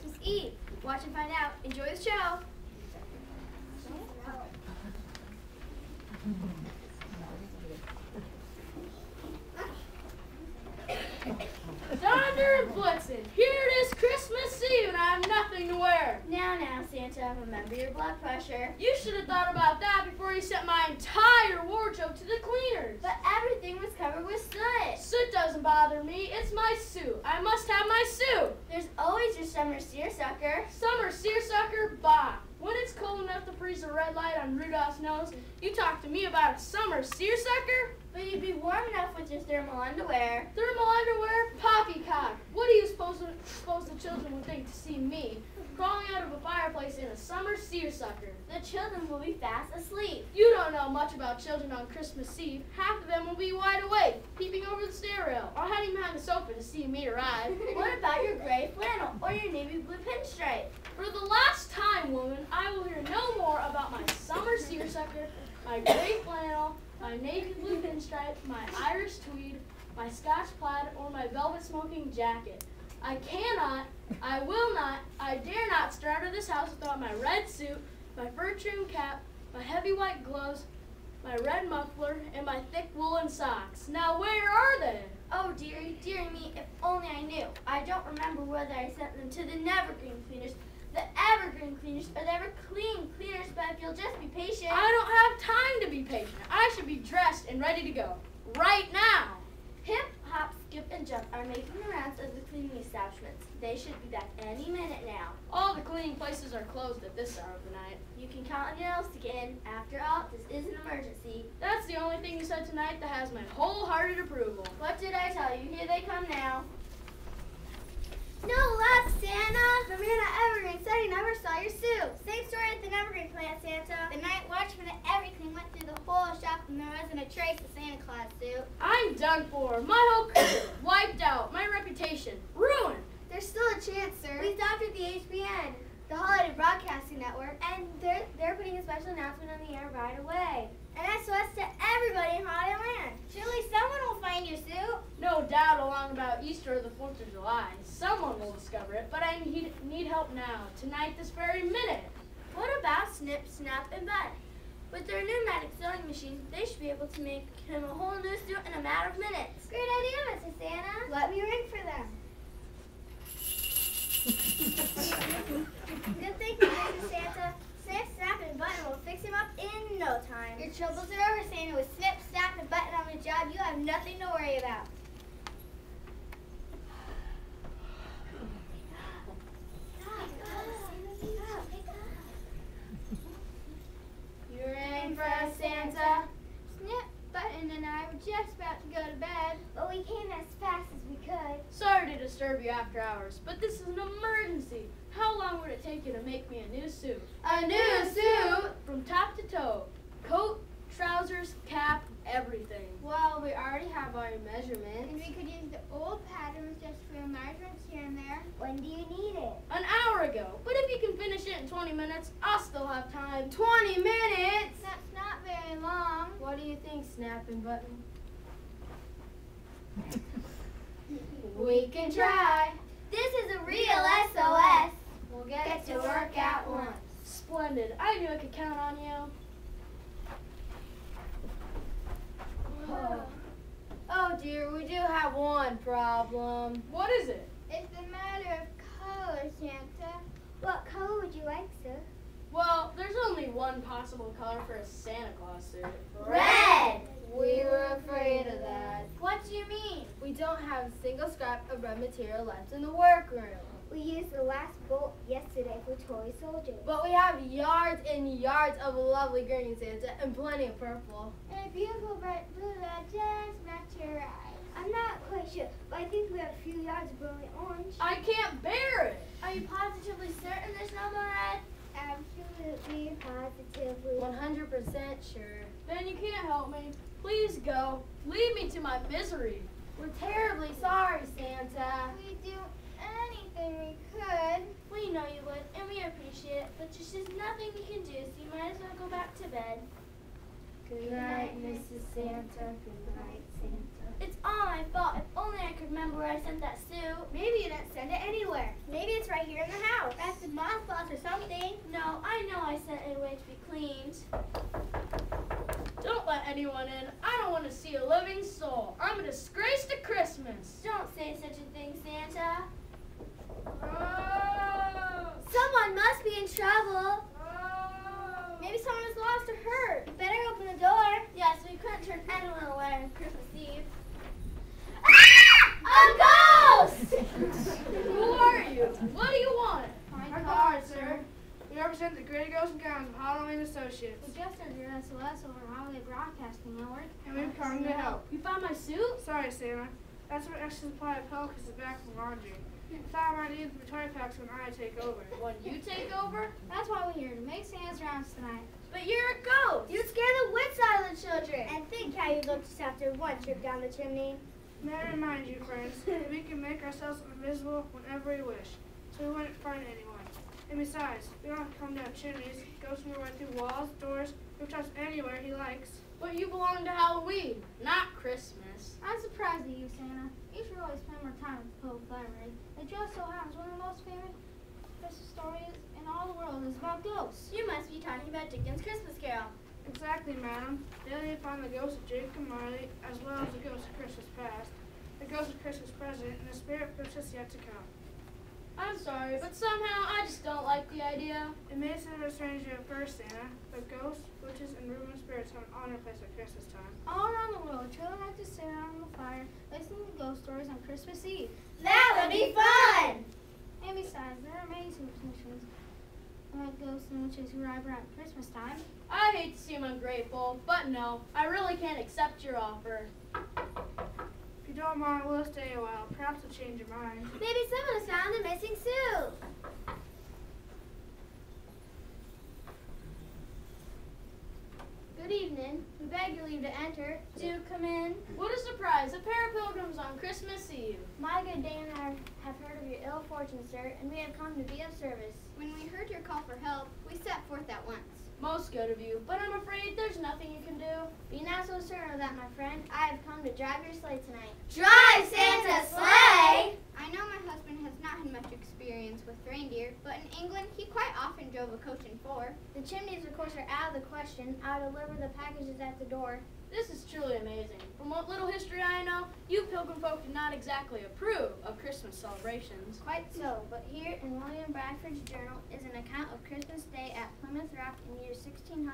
Christmas Eve. Watch and find out. Enjoy the show. Thunder and Blitzen, here it is Christmas Eve and I have nothing to wear. Now, Santa, remember your blood pressure. You should have thought about that before you sent my entire wardrobe to the cleaners. But everything was covered with soot. Soot doesn't bother me. It's my suit. I must have my suit. There's always your summer seersucker. Summer seersucker? Bah. When it's cold enough to freeze a red light on Rudolph's nose, you talk to me about a summer seersucker? But you'd be warm enough with your thermal underwear. Thermal underwear? Poppycock. What do you suppose the children would think to see me crawling out of a fireplace in a summer seersucker? The children will be fast asleep. You don't know much about children on Christmas Eve. Half of them will be wide awake, peeping over the stair rail, or hiding behind the sofa to see me arrive. What about your gray flannel or your navy blue pinstripe? For the last time, woman, I will hear no more about my summer seersucker, my gray flannel, my navy blue pinstripe, my Irish tweed, my Scotch plaid, or my velvet smoking jacket. I cannot, I will not, I dare not stir out of this house without my red suit, my fur-trimmed cap, my heavy white gloves, my red muffler, and my thick woolen socks. Now where are they? Oh, dearie me, if only I knew. I don't remember whether I sent them to the Nevergreen Cleaners, the Evergreen Cleaners, or the Everclean Cleaners, but if you'll just be patient. I don't have time to be patient. I should be dressed and ready to go. Right now. Hip, hop, skip, and jump are making the rounds of the cleaning establishments. They should be back any minute now. All the cleaning places are closed at this hour of the night. You can count on your nose to get in. After all, this is an emergency. That's the only thing you said tonight that has my wholehearted approval. What did I tell you? Here they come now. No luck, Santa! The man at Evergreen said he never saw your suit. Same story at the Evergreen plant, Santa. The night watchman at Evergreen went through the whole shop and there wasn't a trace of Santa Claus suit. I'm done for. My whole career wiped out. My reputation ruined. There's still a chance, sir. We stopped at the HBN, the Holiday Broadcasting Network, and they're putting a special announcement on the air right away. And SOS to everybody in Holiday Land. Surely someone will find your suit. No doubt along about Easter or the 4th of July. Someone will discover it, but I need help now, tonight, this very minute. What about Snip, Snap, and Butt? With their pneumatic sewing machine, they should be able to make him a whole new suit in a matter of minutes. Great idea, Mrs. Santa. Let me ring for them. Good thinking, Mrs. Santa. Snip, Snap, and Button will fix him up in no time. Your troubles are over, Santa. With Snip, Snap, and Button on the job, you have nothing to worry about. You rang for us, Santa. Snip, Button, and I were just about to go to bed, but we came as fast as we could. Sorry to disturb you after hours, but this is an emergency. How long would it take you to make me a new suit? A new suit? From top to toe. Coat, trousers, cap, everything. Well, we already have all your measurements. And we could use the old patterns just for your measurements here and there. When do you need it? An hour ago. But if you can finish it in 20 minutes, I'll still have time. 20 minutes? That's not very long. What do you think, Snap and Button? We can try. This is a real SOS. We'll get to work at once. Splendid. I knew I could count on you. Oh dear, we do have one problem. What is it? It's a matter of color, Santa. What color would you like, sir? Well, there's only one possible color for a Santa Claus suit. Red! We were afraid of that. What do you mean? We don't have a single scrap of red material left in the workroom. We used the last bolt yesterday for toy soldiers. But we have yards and yards of lovely green, Santa, and plenty of purple. And a beautiful bright blue that just match your eyes. I'm not quite sure, but I think we have a few yards of brilliant orange. I can't bear it. Are you positively certain there's no more red? Absolutely, positively. 100% sure. Then you can't help me. Please go. Leave me to my misery. We're terribly sorry, Santa. We do anything we could. We know you would, and we appreciate it, but there's just nothing you can do, so you might as well go back to bed. Good night, Mrs. Santa. Good night, Santa. It's all my fault. If only I could remember where I sent that suit. Maybe you didn't send it anywhere. Maybe it's right here in the house. mouthwash or something. No, I know I sent it away to be cleaned. Don't let anyone in. I don't want to see a living soul. I'm a disgrace to Christmas. Don't say such a thing, Santa. Someone must be in trouble. Maybe someone is lost or hurt. Better open the door. Yes, we couldn't turn anyone away on Christmas Eve. A ghost! Who are you? What do you want? My card, sir. We represent the Great Ghost and Gowns of Halloween Associates, We just heard your SOS over Holiday Broadcasting Network. and we've come to help. You found my suit? Sorry, Santa. That's what extra supply of Pelican is back from laundry. Thought I might need the toy packs when I take over. When you take over? That's why we're here, to make Santa's rounds tonight. But you're a ghost. You scare the wits out of the children. And think how you looked just after one trip down the chimney. May I remind you, friends, that we can make ourselves invisible whenever we wish, so we wouldn't find anyone. And besides, we don't have to come down chimneys, ghosts can go right through walls, doors, rooftops, anywhere he likes. But you belong to Halloween, not Christmas. I'm surprised at you, Santa. You should always spend more time with the Pope Library. It just so happens one of the most famous Christmas stories in all the world is about ghosts. You must be talking about Dickens' Christmas Carol. Exactly, madam. There you find the ghost of Jacob Marley, as well as the ghost of Christmas past, the ghost of Christmas present, and the spirit of Christmas yet to come. I'm sorry, but somehow I just don't like the idea. It may seem a strange at first, Santa, but ghosts, witches, and ruined spirits have an honor place at Christmas time. All around the world, children like to sit around the fire listening to ghost stories on Christmas Eve. That would be fun! And besides, there are many superstitions about ghosts and witches who arrive around Christmas time. I hate to seem ungrateful, but no, I really can't accept your offer. If you don't mind, we'll stay a while. Perhaps you'll change your mind. Maybe someone has found the missing suit. Good evening. We beg your leave to enter. Do come in. What a surprise, a pair of pilgrims on Christmas Eve. My good Dame and I have heard of your ill fortune, sir, and we have come to be of service. When we heard your call for help, we set forth at once. Most good of you, but I'm afraid there's nothing you can do. Be not so certain of that, my friend. I have come to drive your sleigh tonight. Drive Santa's sleigh! I know my husband has not had much experience with reindeer, but in England, he quite often drove a coach and four. The chimneys, of course, are out of the question. I'll deliver the packages at the door. This is truly amazing. From what little history I know, you pilgrim folk do not exactly approve of Christmas celebrations. Quite so, but here in William Bradford's journal is an account of Christmas Day at Plymouth Rock in year 1620.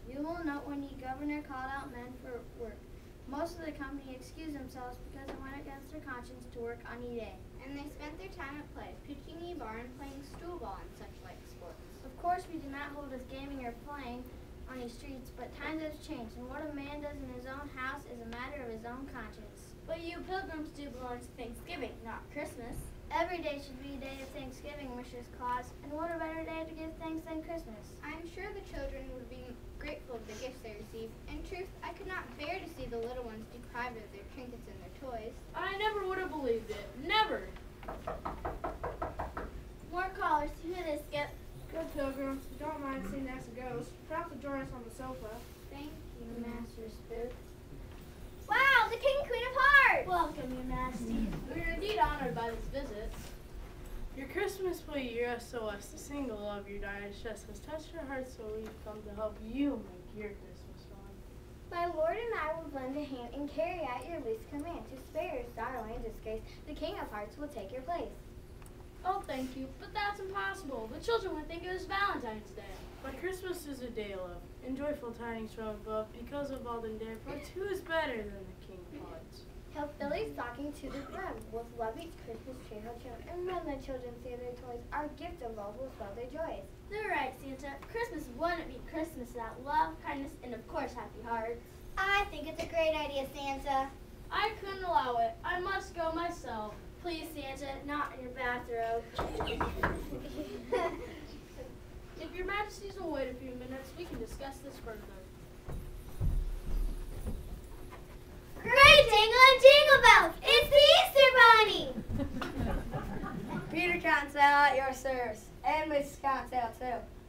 You will note when the governor called out men for work. Most of the company excused themselves because it went against their conscience to work on E-Day. And they spent their time at play, pitching a barn, playing stool ball, and such like sports. Of course, we do not hold us gaming or playing on the streets, but times have changed, and what a man does in his own house is a matter of his own conscience. But you pilgrims do belong to Thanksgiving, not Christmas. Every day should be a day of Thanksgiving, Mrs. Claus, and what a better day to give thanks than Christmas. I'm sure the children would be grateful of the gifts they receive. In truth, I could not bear to see the little ones deprived of their trinkets and their toys. I never would have believed it. Never. More callers. Who this, Skip? Good pilgrim, if you don't mind seeing next to ghost, perhaps the join us on the sofa. Thank you, Master Spook. Wow, the King and Queen of Hearts! Welcome, Your Majesty. We are indeed honored by this visit. Your Christmas plea, your SOS, the single love your direst chest has touched your heart, so we've come to help you make your Christmas fun. My lord and I will lend a hand and carry out your least command. To spare your sorrow and disgrace, the King of Hearts will take your place. Oh, thank you, but that's impossible. The children would think it was Valentine's Day. But Christmas is a day of love, and joyful tidings from above, because of Alden Day, for who is better than the King of Hearts? Help Billy's stocking to the brim with lovey's Christmas cheer he'll trim. And when the children see their toys, our gift of love will swell their joys. They're right, Santa. Christmas wouldn't be Christmas without love, kindness, and of course, happy hearts. I think it's a great idea, Santa. I couldn't allow it. I must go myself. Please, Santa, not in your bathrobe. If your majesties will wait a few minutes, we can discuss this further. Great jingle and jingle bells! It's the Easter Bunny! Peter Consell at your service, and Mrs. Consell too.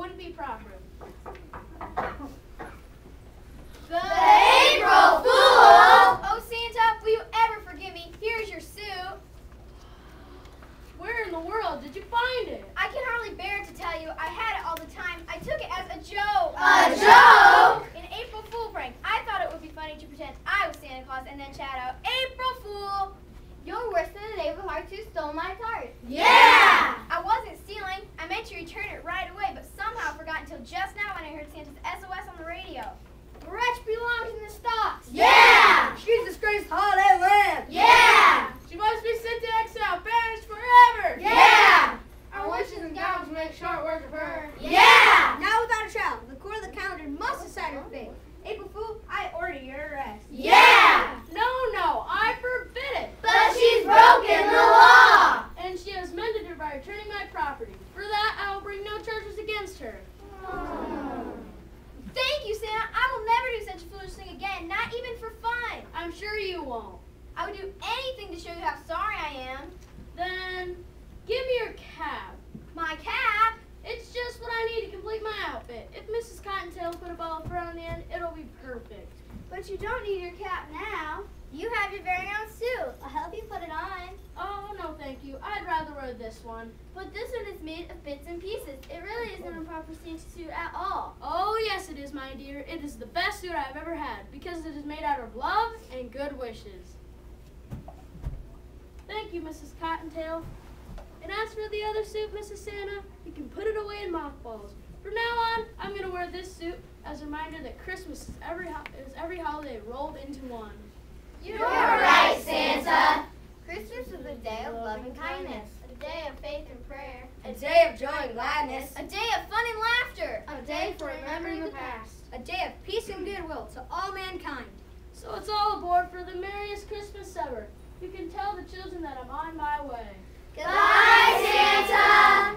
wouldn't be proper. The April Fool! Oh, Santa, will you ever forgive me? Here's your suit. Where in the world did you find it? I can hardly bear to tell you. I had it all the time. I took it as a joke. A joke? An April Fool prank. I thought it would be funny to pretend I was Santa Claus and then shout out, April Fool! You're worse than the neighborhood who stole my card. Yeah! I wasn't stealing. I meant to return it right away, but somehow forgot until just now when I heard Santa's SOS on the radio. The wretch belongs in the stocks. Yeah! She's disgraced holiday land. Yeah! She must be sent to exile, banished forever. Yeah! Our wishes and gowns make short work of her. Yeah! Now without a trial, the court of the calendar must decide her fate. April Fool, I order your arrest. Yeah! No, I forbid it. But she's broken the law! And she has mended it by returning my property. For that, I will bring no charges against her. Thank you, Santa. I will never do such a foolish thing again, not even for fun. I'm sure you won't. I would do anything to show you how sorry I am. Then, give me your cap. My cap? It's just what I need to complete my outfit. If Mrs. Cottontail put a ball of fur on the end, it'll be perfect. But you don't need your cap now. You have your very own suit. I'll help you put it on. Oh, no thank you. I'd rather wear this one. But this one is made of bits and pieces. It really isn't a proper Santa suit at all. Oh, yes it is, my dear. It is the best suit I've ever had because it is made out of love and good wishes. Thank you, Mrs. Cottontail. And as for the other suit, Mrs. Santa, you can put it away in mothballs. From now on, I'm going to wear this suit as a reminder that Christmas is every holiday rolled into one. You're right, Santa. Christmas is a day of love and kindness. A day of faith and prayer. A day of joy and gladness. A day of fun and laughter. A day for remembering the past. A day of peace and goodwill to all mankind. So it's all aboard for the merriest Christmas ever. You can tell the children that I'm on my way. Goodbye, Santa.